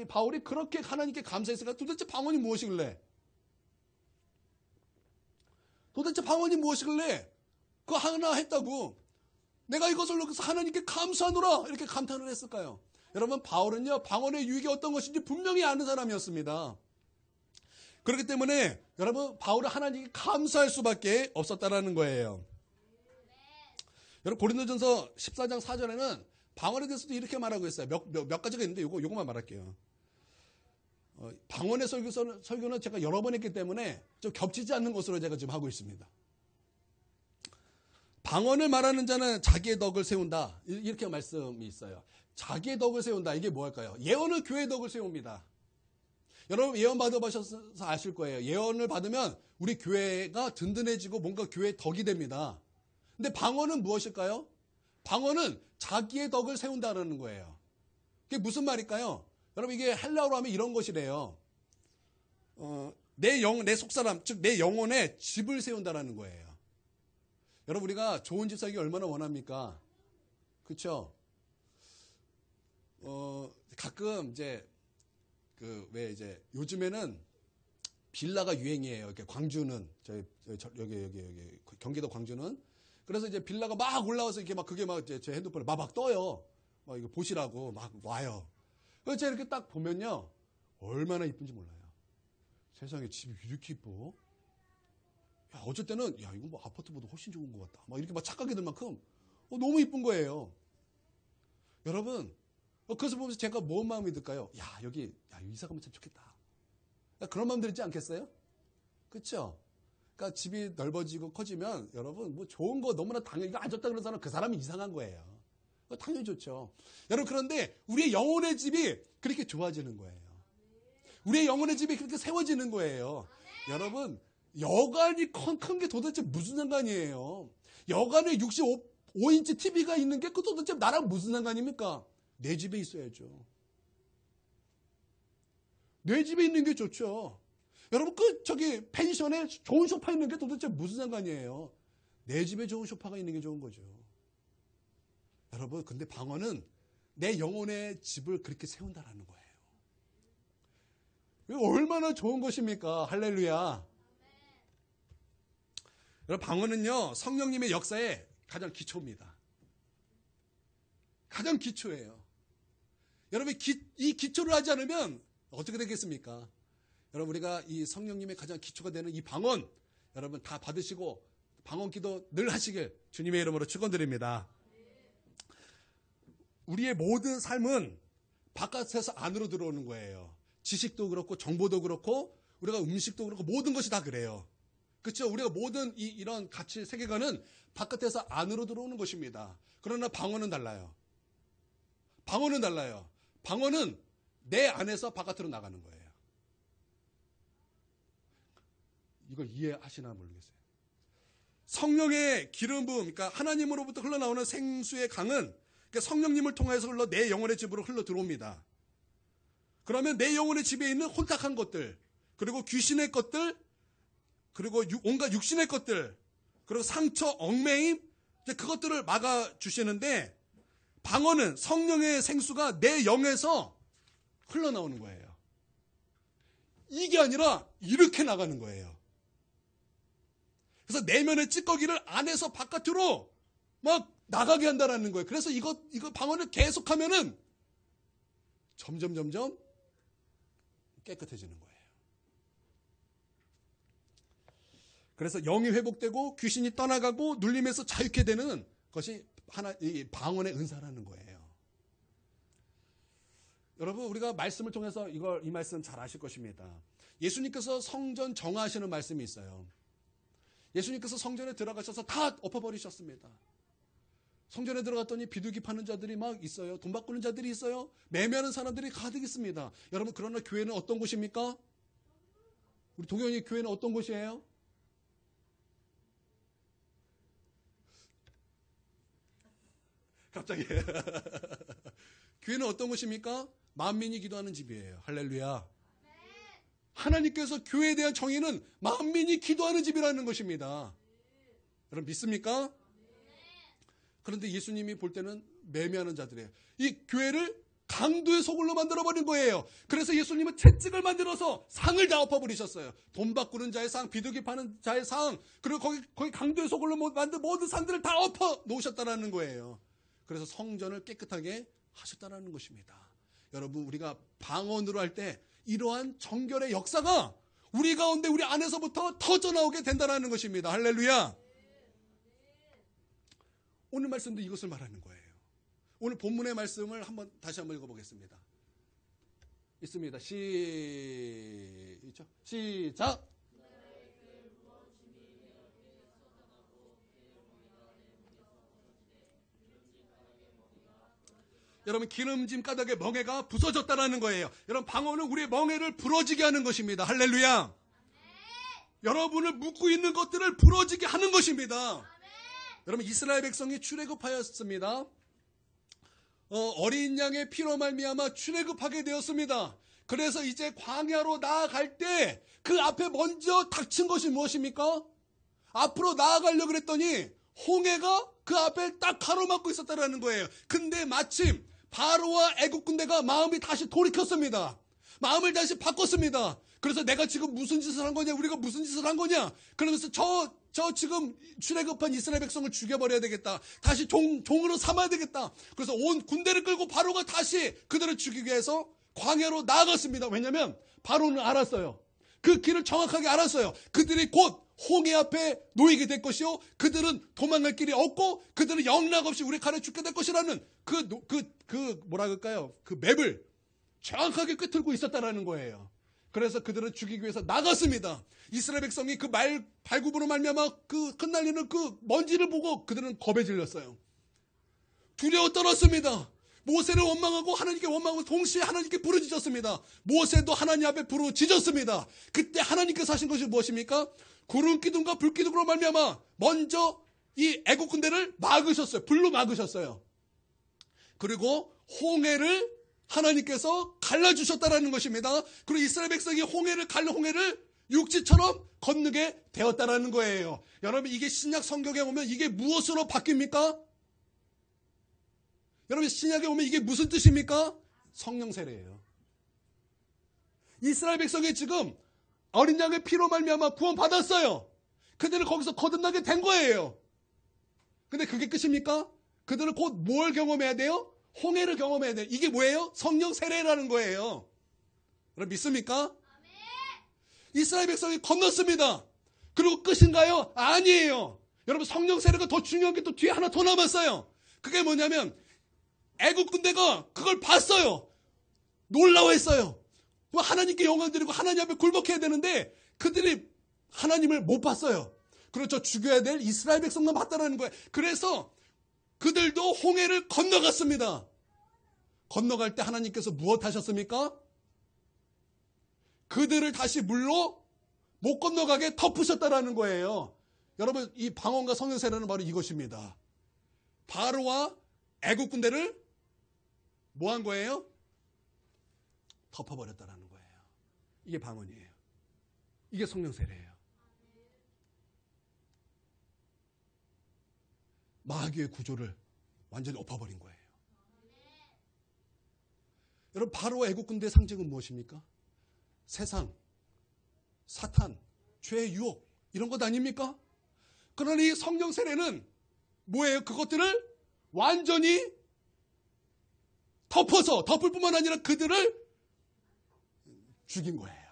바울이 그렇게 하나님께 감사했을까? 도대체 방언이 무엇이길래? 그거 하나 했다고 내가 이것을 놓고서 하나님께 감사하노라 이렇게 감탄을 했을까요? 여러분, 바울은요, 방언의 유익이 어떤 것인지 분명히 아는 사람이었습니다. 그렇기 때문에 여러분, 바울은 하나님께 감사할 수밖에 없었다라는 거예요. 여러분, 고린도전서 14장 4절에는 방언에 대해서도 이렇게 말하고 있어요. 몇 가지가 있는데 요거만 말할게요. 방언의 설교는 제가 여러 번 했기 때문에 좀 겹치지 않는 것으로 제가 지금 하고 있습니다. 방언을 말하는 자는 자기의 덕을 세운다. 이렇게 말씀이 있어요. 자기의 덕을 세운다. 이게 뭐일까요? 예언은 교회의 덕을 세웁니다. 여러분, 예언 받아보셔서 아실 거예요. 예언을 받으면 우리 교회가 든든해지고 뭔가 교회의 덕이 됩니다. 근데 방언은 무엇일까요? 방언은 자기의 덕을 세운다는 거예요. 그게 무슨 말일까요? 여러분, 이게 헬라어로 하면 이런 것이래요. 내 속사람, 즉 내 영혼에 집을 세운다라는 거예요. 여러분, 우리가 좋은 집 살기 얼마나 원합니까? 그렇죠? 가끔 이제 이제 요즘에는 빌라가 유행이에요. 이렇게 광주는 여기 경기도 광주는. 그래서 이제 빌라가 막 올라와서 이렇게 막 그게 막 제 핸드폰에 막 떠요. 막 이거 보시라고 막 와요. 그래서 제가 이렇게 딱 보면요, 얼마나 이쁜지 몰라요. 세상에 집이 이렇게 이뻐. 야, 어쩔 때는 야, 이거 뭐 아파트보다 훨씬 좋은 것 같다. 막 이렇게 막 착각이 들 만큼 너무 이쁜 거예요. 여러분, 그것을 보면서 제가 뭔 마음이 들까요? 야, 여기 이사 가면 참 좋겠다. 그런 마음 들지 않겠어요? 그렇죠? 그러니까 집이 넓어지고 커지면 여러분 뭐 좋은 거 너무나 당연히 이거 안 좋다 그러는 사람은 그 사람이 이상한 거예요. 당연히 좋죠. 여러분, 그런데 우리의 영혼의 집이 그렇게 좋아지는 거예요. 우리의 영혼의 집이 그렇게 세워지는 거예요. 여러분, 여관이 큰 게 도대체 무슨 상관이에요? 여관에 65인치 TV가 있는 게 그 도대체 나랑 무슨 상관입니까? 내 집에 있어야죠. 내 집에 있는 게 좋죠. 여러분, 펜션에 좋은 소파 있는 게 도대체 무슨 상관이에요? 내 집에 좋은 소파가 있는 게 좋은 거죠. 여러분, 근데 방언은 내 영혼의 집을 그렇게 세운다라는 거예요. 얼마나 좋은 것입니까? 할렐루야. 여러분, 방언은요, 성령님의 역사의 가장 기초입니다. 가장 기초예요. 여러분, 이 기초를 하지 않으면 어떻게 되겠습니까? 여러분, 우리가 이 성령님의 가장 기초가 되는 이 방언, 여러분 다 받으시고 방언 기도 늘 하시길 주님의 이름으로 축원드립니다. 우리의 모든 삶은 바깥에서 안으로 들어오는 거예요. 지식도 그렇고 정보도 그렇고 우리가 음식도 그렇고 모든 것이 다 그래요. 그렇죠? 우리가 모든 이런 가치 세계관은 바깥에서 안으로 들어오는 것입니다. 그러나 방언은 달라요. 방언은 달라요. 방언은 내 안에서 바깥으로 나가는 거예요. 이걸 이해하시나 모르겠어요. 성령의 기름 부음, 그러니까 하나님으로부터 흘러나오는 생수의 강은 성령님을 통해서 내 영혼의 집으로 흘러 들어옵니다. 그러면 내 영혼의 집에 있는 혼탁한 것들, 그리고 귀신의 것들, 그리고 온갖 육신의 것들, 그리고 상처, 얽매임, 그것들을 막아주시는데, 방언은 성령의 생수가 내 영에서 흘러나오는 거예요. 이게 아니라 이렇게 나가는 거예요. 그래서 내면의 찌꺼기를 안에서 바깥으로 막 나가게 한다는 거예요. 그래서 이거 방언을 계속하면은 점점 깨끗해지는 거예요. 그래서 영이 회복되고 귀신이 떠나가고 눌림에서 자유케 되는 것이 이 방언의 은사라는 거예요. 여러분, 우리가 말씀을 통해서 이 말씀 잘 아실 것입니다. 예수님께서 성전 정화하시는 말씀이 있어요. 예수님께서 성전에 들어가셔서 다 엎어버리셨습니다. 성전에 들어갔더니 비둘기 파는 자들이 막 있어요. 돈 바꾸는 자들이 있어요. 매매하는 사람들이 가득 있습니다. 여러분, 그러나 교회는 어떤 곳입니까? 우리 동영이 교회는 어떤 곳이에요? 갑자기 교회는 어떤 곳입니까? 만민이 기도하는 집이에요. 할렐루야. 하나님께서 교회에 대한 정의는 만민이 기도하는 집이라는 것입니다. 여러분, 믿습니까? 그런데 예수님이 볼 때는 매매하는 자들이에요. 이 교회를 강도의 소굴로 만들어버린 거예요. 그래서 예수님은 채찍을 만들어서 상을 다 엎어버리셨어요. 돈 바꾸는 자의 상, 비둘기 파는 자의 상, 그리고 거기 강도의 소굴로 만든 모든 상들을 다 엎어 놓으셨다는 거예요. 그래서 성전을 깨끗하게 하셨다는 것입니다. 여러분, 우리가 방언으로 할 때 이러한 정결의 역사가 우리 가운데 우리 안에서부터 터져나오게 된다는 것입니다. 할렐루야. 오늘 말씀도 이것을 말하는 거예요. 오늘 본문의 말씀을 다시 한번 읽어보겠습니다. 있습니다. 시작. 여러분, 기름진 까닭에 멍에가 부서졌다는 거예요. 여러분, 방언은 우리의 멍에를 부러지게 하는 것입니다. 할렐루야. 여러분을 묶고 있는 것들을 부러지게 하는 것입니다. 여러분, 이스라엘 백성이 출애굽하였습니다. 어린 양의 피로 말미암아 출애굽하게 되었습니다. 그래서 이제 광야로 나아갈 때 그 앞에 먼저 닥친 것이 무엇입니까? 앞으로 나아가려고 그랬더니 홍해가 그 앞에 딱 가로막고 있었다는 거예요. 근데 마침 바로와 애국 군대가 마음이 다시 돌이켰습니다. 마음을 다시 바꿨습니다. 그래서 내가 지금 무슨 짓을 한 거냐, 우리가 무슨 짓을 한 거냐, 그러면서 저 지금 출애굽한 이스라엘 백성을 죽여버려야 되겠다. 다시 종으로 삼아야 되겠다. 그래서 온 군대를 끌고 바로가 다시 그들을 죽이기 위해서 광야로 나아갔습니다. 왜냐하면 바로는 알았어요. 그 길을 정확하게 알았어요. 그들이 곧 홍해 앞에 놓이게 될 것이요, 그들은 도망갈 길이 없고 그들은 영락없이 우리 칼에 죽게 될 것이라는 뭐라 그럴까요? 그 맵을 정확하게 꿰뚫고 있었다라는 거예요. 그래서 그들을 죽이기 위해서 나갔습니다. 이스라엘 백성이 그 발굽으로 말미암아 그 흩날리는 그 먼지를 보고 그들은 겁에 질렸어요. 두려워 떨었습니다. 모세를 원망하고 하나님께 원망하고 동시에 하나님께 부르짖었습니다. 모세도 하나님 앞에 부르짖었습니다. 그때 하나님께서 하신 것이 무엇입니까? 구름 기둥과 불 기둥으로 말미암아 먼저 이 애국 군대를 막으셨어요. 불로 막으셨어요. 그리고 홍해를 하나님께서 갈라주셨다라는 것입니다. 그리고 이스라엘 백성이 홍해를 육지처럼 건너게 되었다라는 거예요. 여러분, 이게 신약 성경에 오면 이게 무엇으로 바뀝니까? 여러분, 신약에 오면 이게 무슨 뜻입니까? 성령 세례예요. 이스라엘 백성이 지금 어린 양의 피로 말미암아 구원 받았어요. 그들은 거기서 거듭나게 된 거예요. 근데 그게 끝입니까? 그들은 곧 뭘 경험해야 돼요? 홍해를 경험해야 돼요. 이게 뭐예요? 성령 세례라는 거예요. 여러분, 믿습니까? 이스라엘 백성이 건넜습니다. 그리고 끝인가요? 아니에요. 여러분, 성령 세례가 더 중요한 게 또 뒤에 하나 더 남았어요. 그게 뭐냐면 애국 군대가 그걸 봤어요. 놀라워했어요. 하나님께 영광 드리고 하나님 앞에 굴복해야 되는데 그들이 하나님을 못 봤어요. 그렇죠. 죽여야 될 이스라엘 백성만 봤다는 거예요. 그래서 그들도 홍해를 건너갔습니다. 건너갈 때 하나님께서 무엇 하셨습니까? 그들을 다시 물로 못 건너가게 덮으셨다라는 거예요. 여러분, 이 방언과 성령 세례는 바로 이것입니다. 바로와 애국 군대를 뭐 한 거예요? 덮어버렸다라는 거예요. 이게 방언이에요. 이게 성령 세례예요. 마귀의 구조를 완전히 엎어버린 거예요. 여러분, 바로와 애국 군대의 상징은 무엇입니까? 세상, 사탄, 죄의 유혹, 이런 것 아닙니까? 그러나 이 성령 세례는 뭐예요? 그것들을 완전히 덮을 뿐만 아니라 그들을 죽인 거예요.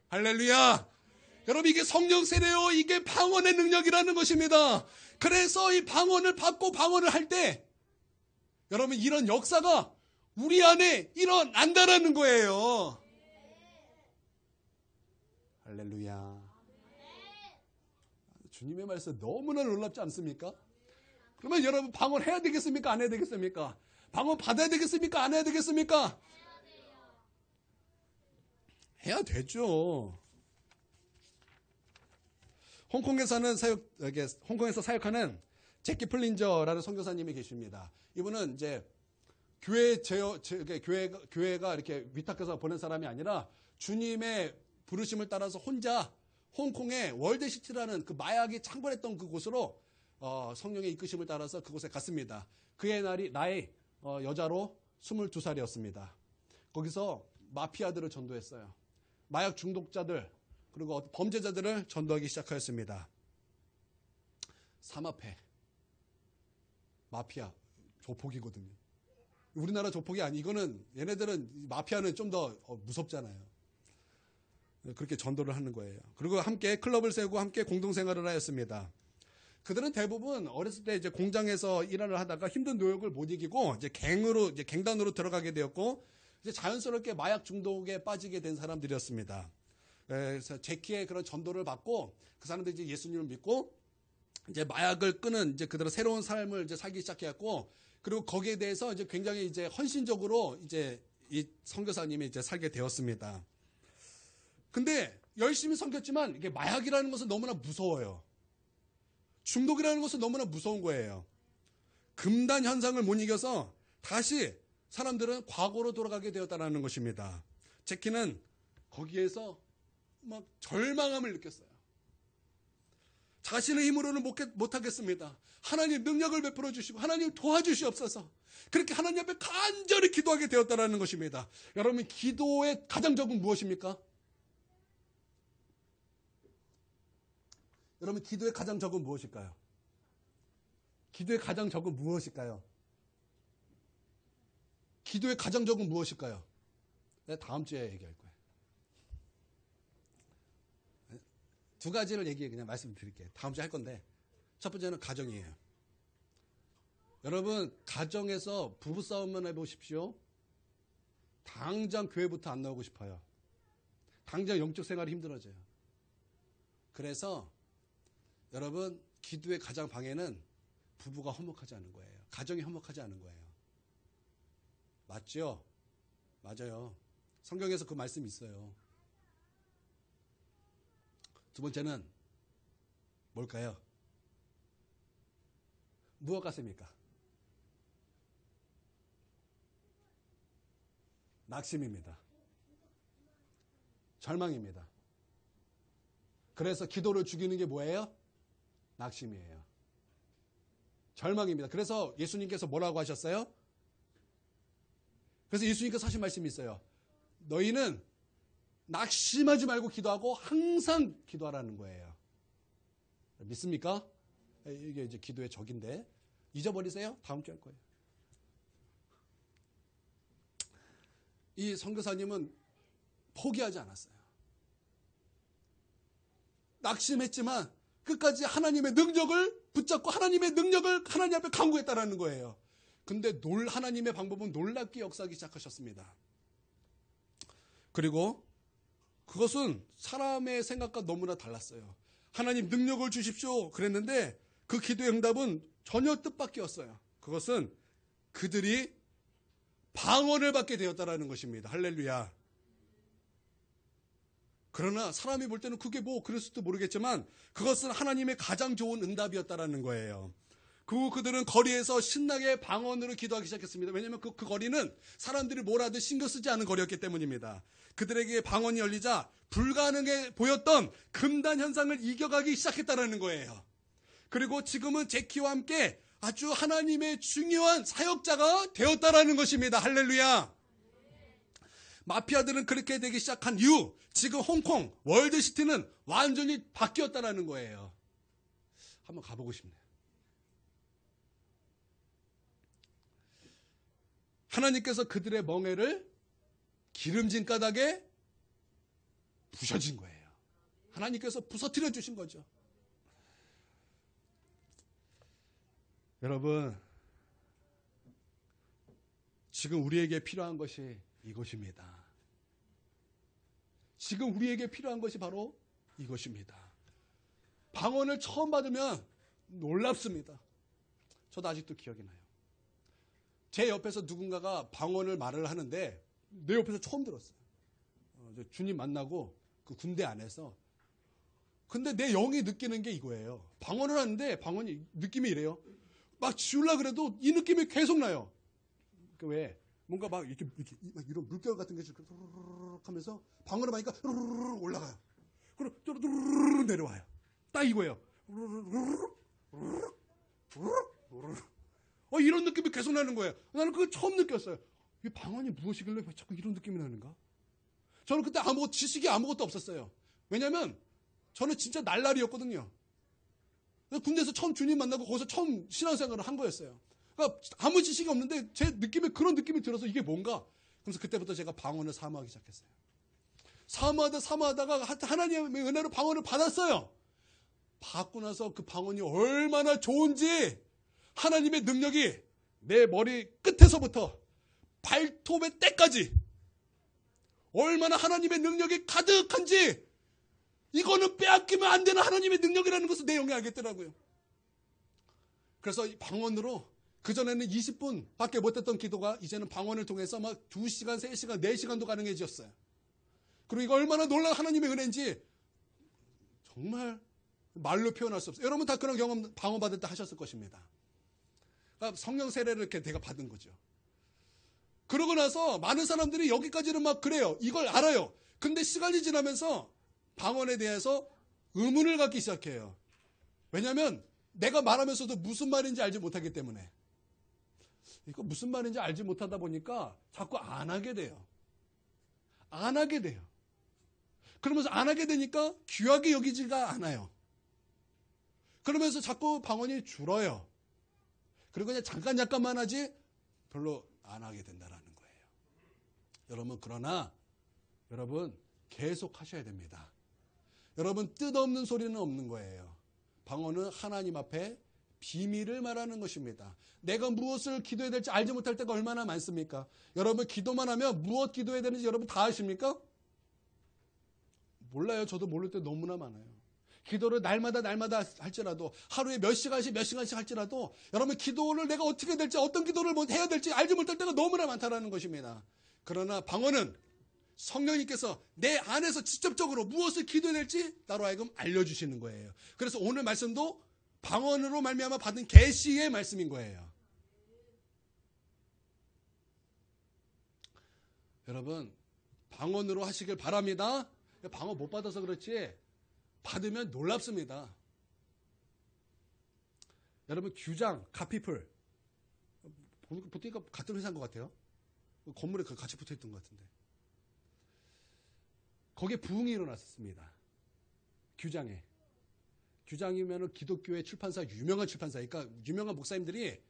할렐루야. 여러분, 이게 성령 세례요, 이게 방언의 능력이라는 것입니다. 그래서 이 방언을 받고 방언을 할 때 여러분, 이런 역사가 우리 안에 일어난다라는 거예요. 할렐루야. 주님의 말씀 너무나 놀랍지 않습니까? 그러면 여러분, 방언 해야 되겠습니까? 안 해야 되겠습니까? 방언 받아야 되겠습니까? 안 해야 되겠습니까? 해야 되죠. 홍콩에서 사역하는 제키 플린저라는 선교사님이 계십니다. 이분은 이제 교회가 이렇게 위탁해서 보낸 사람이 아니라 주님의 부르심을 따라서 혼자 홍콩의 월드시티라는 그 마약이 창궐했던 그곳으로 성령의 이끄심을 따라서 그곳에 갔습니다. 그의 나이 여자로 22살이었습니다. 거기서 마피아들을 전도했어요. 마약 중독자들 그리고 범죄자들을 전도하기 시작하였습니다. 삼합회, 마피아, 조폭이거든요. 우리나라 조폭이 이거는 얘네들은 마피아는 좀 더 무섭잖아요. 그렇게 전도를 하는 거예요. 그리고 함께 클럽을 세우고 함께 공동생활을 하였습니다. 그들은 대부분 어렸을 때 이제 공장에서 일을 하다가 힘든 노역을 못 이기고 이제 갱단으로 들어가게 되었고 이제 자연스럽게 마약 중독에 빠지게 된 사람들이었습니다. 그래서 제키의 그런 전도를 받고 그 사람들이 이제 예수님을 믿고 이제 마약을 끄는 이제 그들의 새로운 삶을 이제 살기 시작했고 그리고 거기에 대해서 이제 굉장히 이제 헌신적으로 이제 이 선교사님이 이제 살게 되었습니다. 근데 열심히 섬겼지만 이게 마약이라는 것은 너무나 무서워요. 중독이라는 것은 너무나 무서운 거예요. 금단 현상을 못 이겨서 다시 사람들은 과거로 돌아가게 되었다는 것입니다. 제키는 거기에서 막 절망함을 느꼈어요. 자신의 힘으로는 못하겠습니다. 하나님 능력을 베풀어 주시고 하나님 도와주시옵소서. 그렇게 하나님 앞에 간절히 기도하게 되었다는 것입니다. 여러분, 기도의 가장 적은 무엇입니까? 여러분, 기도의 가장 적은 무엇일까요? 기도의 가장 적은 무엇일까요? 기도의 가장 적은 무엇일까요? 내가 다음 주에 얘기할 거예요. 두 가지를 그냥 말씀드릴게요. 다음 주에 할 건데, 첫 번째는 가정이에요. 여러분, 가정에서 부부싸움만 해보십시오. 당장 교회부터 안 나오고 싶어요. 당장 영적 생활이 힘들어져요. 그래서 여러분, 기도의 가장 방해는 부부가 화목하지 않은 거예요. 가정이 화목하지 않은 거예요. 맞죠? 맞아요. 성경에서 그 말씀이 있어요. 두 번째는 뭘까요? 무엇 같습니까? 낙심입니다. 절망입니다. 그래서 기도를 죽이는 게 뭐예요? 낙심이에요. 절망입니다. 그래서 예수님께서 뭐라고 하셨어요? 그래서 예수님께서 하신 말씀이 있어요. 너희는 낙심하지 말고 기도하고 항상 기도하라는 거예요. 믿습니까? 이게 이제 기도의 적인데 잊어버리세요. 다음 주에 할 거예요. 이 선교사님은 포기하지 않았어요. 낙심했지만 끝까지 하나님의 능력을 붙잡고 하나님의 능력을 하나님 앞에 간구했다라는 거예요. 근데 하나님의 방법은 놀랍게 역사하기 시작하셨습니다. 그리고 그것은 사람의 생각과 너무나 달랐어요. 하나님 능력을 주십시오 그랬는데 그 기도의 응답은 전혀 뜻밖이었어요. 그것은 그들이 방언을 받게 되었다라는 것입니다. 할렐루야. 그러나 사람이 볼 때는 그게 그랬을지도 모르겠지만 그것은 하나님의 가장 좋은 응답이었다라는 거예요. 그들은 거리에서 신나게 방언으로 기도하기 시작했습니다. 왜냐하면 그 거리는 사람들이 뭘 하든 신경 쓰지 않은 거리였기 때문입니다. 그들에게 방언이 열리자 불가능해 보였던 금단 현상을 이겨가기 시작했다는 거예요. 그리고 지금은 제키와 함께 아주 하나님의 중요한 사역자가 되었다라는 것입니다. 할렐루야. 마피아들은 그렇게 되기 시작한 이후 지금 홍콩 월드시티는 완전히 바뀌었다라는 거예요. 한번 가보고 싶네요. 하나님께서 그들의 멍에를 기름진 까닭에 부셔진 거예요. 하나님께서 부서뜨려 주신 거죠. 여러분, 지금 우리에게 필요한 것이 이것입니다. 지금 우리에게 필요한 것이 바로 이것입니다. 방언을 처음 받으면 놀랍습니다. 저도 아직도 기억이 나요. 제 옆에서 누군가가 방언을 말을 하는데 내 옆에서 처음 들었어요. 주님 만나고 그 군대 안에서. 근데 내 영이 느끼는 게 이거예요. 방언을 하는데 방언이 느낌이 이래요. 막 지우려고 그래도 이 느낌이 계속 나요. 왜? 뭔가 막 이런 물결 같은 게 하면서 방언을 하니까 올라가요. 그리고 내려와요. 딱 이거예요. 이런 느낌이 계속 나는 거예요. 나는 그걸 처음 느꼈어요. 이 방언이 무엇이길래 왜 자꾸 이런 느낌이 나는가? 저는 그때 지식이 아무것도 없었어요. 왜냐면 저는 진짜 날라리였거든요. 군대에서 처음 주님 만나고 거기서 처음 신앙생활을 한 거였어요. 그러니까 아무 지식이 없는데 제 느낌에 그런 느낌이 들어서 이게 뭔가? 그래서 그때부터 제가 방언을 사모하기 시작했어요. 사모하다가 하나님의 은혜로 방언을 받았어요. 받고 나서 그 방언이 얼마나 좋은지 하나님의 능력이 내 머리 끝에서부터 발톱의 때까지 얼마나 하나님의 능력이 가득한지 이거는 빼앗기면 안 되는 하나님의 능력이라는 것을 내 영에 알겠더라고요. 그래서 이 방언으로 그전에는 20분밖에 못했던 기도가 이제는 방언을 통해서 막 2시간, 3시간, 4시간도 가능해졌어요. 그리고 이거 얼마나 놀라운 하나님의 은혜인지 정말 말로 표현할 수 없어요. 여러분 다 그런 경험 방언 받을 때 하셨을 것입니다. 그러니까 성령 세례를 이렇게 내가 받은 거죠. 그러고 나서 많은 사람들이 여기까지는 막 그래요. 이걸 알아요. 근데 시간이 지나면서 방언에 대해서 의문을 갖기 시작해요. 왜냐하면 내가 말하면서도 무슨 말인지 알지 못하기 때문에. 이거 무슨 말인지 알지 못하다 보니까 자꾸 안 하게 돼요. 안 하게 돼요. 그러면서 안 하게 되니까 귀하게 여기지가 않아요. 그러면서 자꾸 방언이 줄어요. 그리고 그냥 잠깐만 하지 별로 안 하게 된다라는 거예요. 여러분, 그러나 여러분 계속 하셔야 됩니다. 여러분, 뜻없는 소리는 없는 거예요. 방언은 하나님 앞에 비밀을 말하는 것입니다. 내가 무엇을 기도해야 될지 알지 못할 때가 얼마나 많습니까? 여러분, 기도만 하면 무엇 기도해야 되는지 여러분 다 아십니까? 몰라요. 저도 모를 때 너무나 많아요. 기도를 날마다 할지라도, 하루에 몇 시간씩 할지라도, 여러분 기도를 내가 어떻게 될지, 어떤 기도를 해야 될지 알지 못할 때가 너무나 많다라는 것입니다. 그러나 방언은 성령님께서 내 안에서 직접적으로 무엇을 기도해야 될지 나로 하여금 알려주시는 거예요. 그래서 오늘 말씀도 방언으로 말미암아 받은 계시의 말씀인 거예요. 여러분, 방언으로 하시길 바랍니다. 방언 못 받아서 그렇지 받으면 놀랍습니다. 여러분, 규장, 가피플 보니까 같은 회사인 것 같아요. 건물에 같이 붙어있던 것 같은데 거기에 부흥이 일어났습니다. 규장이면 기독교의 출판사, 유명한 출판사, 그러니까 유명한 목사님들이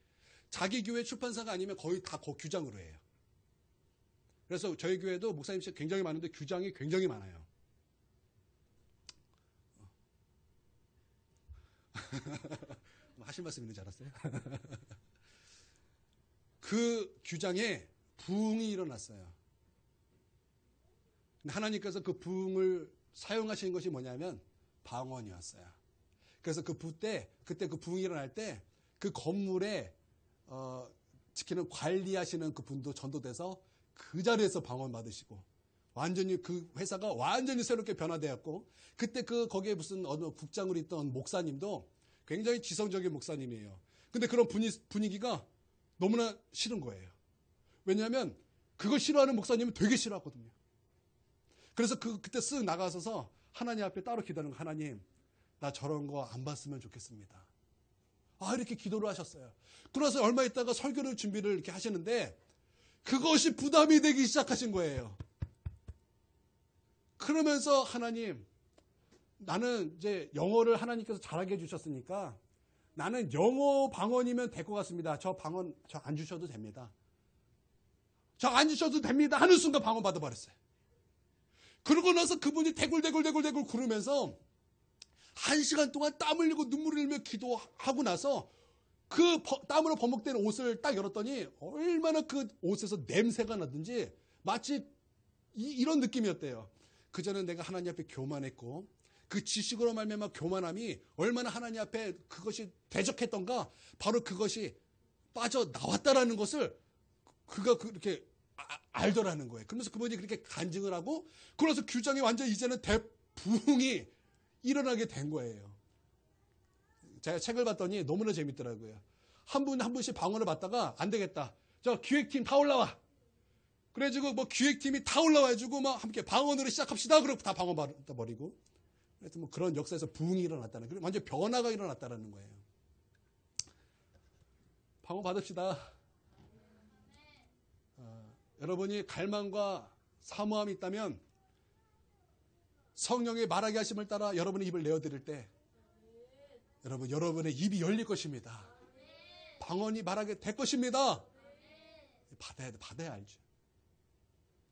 자기 교회 출판사가 아니면 거의 다 규장으로 해요. 그래서 저희 교회도 목사님이 굉장히 많은데 규장이 굉장히 많아요. 하실 말씀 있는 줄 알았어요? 그 규장에 부흥이 일어났어요. 하나님께서 그 부흥을 사용하신 것이 뭐냐면 방언이었어요. 그래서 그때 그 부흥이 일어날 때 그 건물에 지키는 관리하시는 그 분도 전도돼서 그 자리에서 방언 받으시고 완전히 그 회사가 완전히 새롭게 변화되었고, 그때 거기에 무슨 어느 국장으로 있던 목사님도 굉장히 지성적인 목사님이에요. 근데 그런 분위기가 너무나 싫은 거예요. 왜냐하면 그걸 싫어하는 목사님은 되게 싫어하거든요. 그래서 그때 쓱 나가서서 하나님 앞에 따로 기도하는 거, 하나님, 나 저런 거 안 봤으면 좋겠습니다. 이렇게 기도를 하셨어요. 그러나서 얼마 있다가 설교를 준비를 이렇게 하시는데 그것이 부담이 되기 시작하신 거예요. 그러면서 하나님, 나는 이제 영어를 하나님께서 잘하게 해주셨으니까 나는 영어 방언이면 될 것 같습니다. 저 방언 저 안 주셔도 됩니다. 저 안 주셔도 됩니다 하는 순간 방언 받아버렸어요. 그러고 나서 그분이 대굴대굴 구르면서 1시간 동안 땀 흘리고 눈물을 흘리며 기도하고 나서 그 땀으로 버벅대는 옷을 딱 열었더니 얼마나 그 옷에서 냄새가 나든지 마치 이런 느낌이었대요. 그전에 내가 하나님 앞에 교만했고 그 지식으로 말미암아 교만함이 얼마나 하나님 앞에 그것이 대적했던가, 바로 그것이 빠져나왔다라는 것을 그가 그렇게 알더라는 거예요. 그러면서 그분이 그렇게 간증을 하고, 그래서 규장이 완전 이제는 대부흥이 일어나게 된 거예요. 제가 책을 봤더니 너무나 재밌더라고요. 한 분씩 방언을 받다가 안 되겠다, 저 기획팀 다 올라와. 그래가지고 기획팀이 다 올라와가지고 함께 방언으로 시작합시다. 그러고 다 방언 받아버리고. 그래서 그런 역사에서 부흥이 일어났다는, 그리고 완전 변화가 일어났다는 거예요. 방언 받읍시다. 여러분이 갈망과 사모함이 있다면 성령의 말하게 하심을 따라 여러분의 입을 내어드릴 때 여러분의 입이 열릴 것입니다. 방언이 말하게 될 것입니다. 받아야 돼. 받아야 알죠.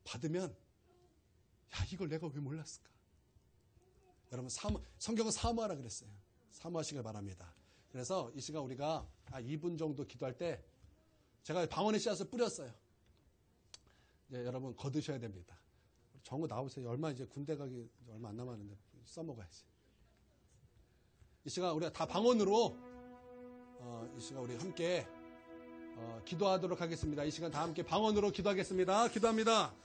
받으면 이걸 내가 왜 몰랐을까? 여러분, 성경은 사모하라 그랬어요. 사모하시길 바랍니다. 그래서 이 시간 우리가 2분 정도 기도할 때 제가 방언의 씨앗을 뿌렸어요. 이제 여러분 거두셔야 됩니다. 정우 나오세요. 이제 군대 가기 얼마 안 남았는데 써먹어야지. 이 시간 우리가 다 방언으로 이 시간 우리 함께 기도하도록 하겠습니다. 이 시간 다 함께 방언으로 기도하겠습니다. 기도합니다.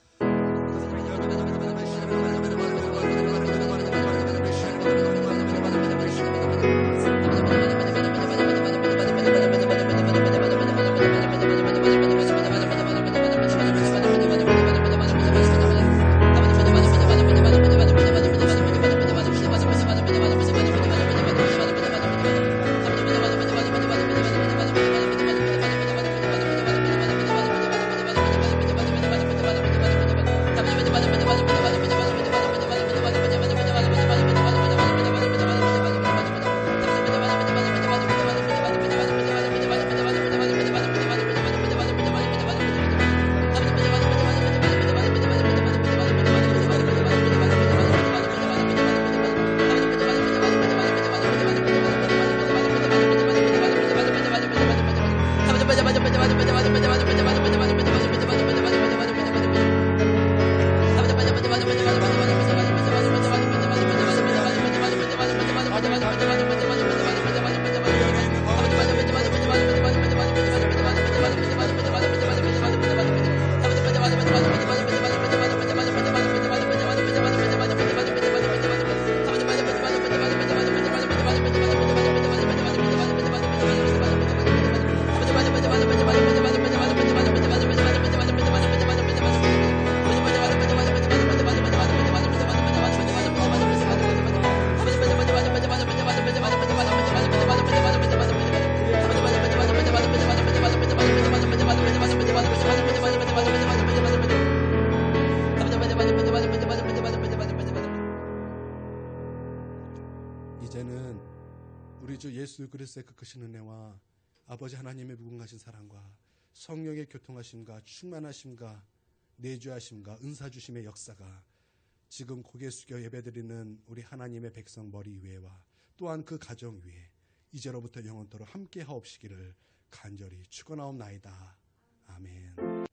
이제는 우리 주 예수 그리스도의 그 크신 은혜와 아버지 하나님의 무궁하신 사랑과 성령의 교통하심과 충만하심과 내주하심과 은사 주심의 역사가 지금 고개 숙여 예배드리는 우리 하나님의 백성 머리 위에와 또한 그 가정 위에 이제로부터 영원토록 함께 하옵시기를 간절히 축원하옵나이다. 아멘.